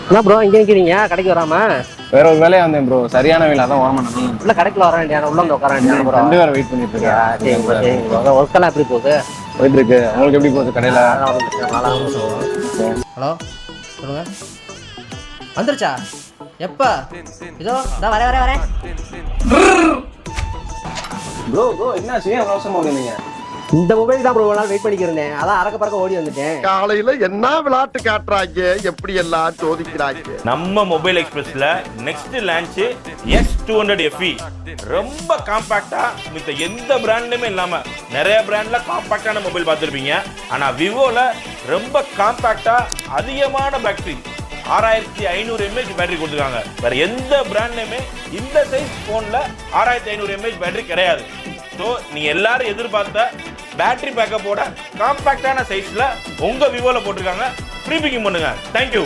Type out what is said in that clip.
என்ன ப்ரோ இங்கே நிற்கிறீங்க கடைக்கு வராம? வேற ஒரு வேலையா வந்தேன் ப்ரோ. சரியான வேலை அதான் ஓரமா நான் உள்ள கடைக்குள்ள வர வேண்டிய உள்ள வந்து உட்கார வேண்டிய ப்ரோ. ரெண்டு பேரும் வெயிட் பண்ணிட்டு இருக்கேன். சரி ப்ரோ சரி ப்ரோ. ஒர்க்கெல்லாம் எப்படி போகுது? போயிட்டு இருக்கு. உங்களுக்கு எப்படி போகுது கடையில? ஹலோ சொல்லுங்க. வந்துருச்சா? எப்ப? இதோ நான் வரேன். ப்ரோ என்னாச்சு? ஏன் அவசரமா வந்தீங்க? இந்த மொபைல் தான் ப்ரோ ஒரு நாள் வெயிட் பண்ணிக்கிறேன். அதான் அறக்க பறக்க ஓடி வந்துட்டேன். காலையில என்ன விளையாட்டு காட்டுறாங்க, எப்படி எல்லாம் சோதிக்கிறாங்க. நம்ம மொபைல் எக்ஸ்பிரஸ்ல நெக்ஸ்ட் லான்ச் S200 FE ரொம்ப காம்பாக்டா மித்த எந்த பிராண்ட்லயுமே இல்லாம நிறைய பிராண்ட்ல காம்பாக்டான மொபைல் பார்த்துருப்பீங்க. ஆனா விவோல ரொம்ப காம்பாக்டா அதிகமான பேட்டரி 6500 mAh பேட்டரி கொடுத்துருக்காங்க. வேற எந்த பிராண்ட்லயுமே இந்த சைஸ் போன்ல 6500 mAh பேட்டரி கிடையாது. ஸோ நீங்க எல்லாரும் எதிர்பார்த்த பேட்டரி பேக்கப்போட காம்பாக்டான சைஸ்ல உங்க விவோல போட்டிருக்காங்க. ப்ரீ புக்கிங் பண்ணுங்க. தேங்க்யூ.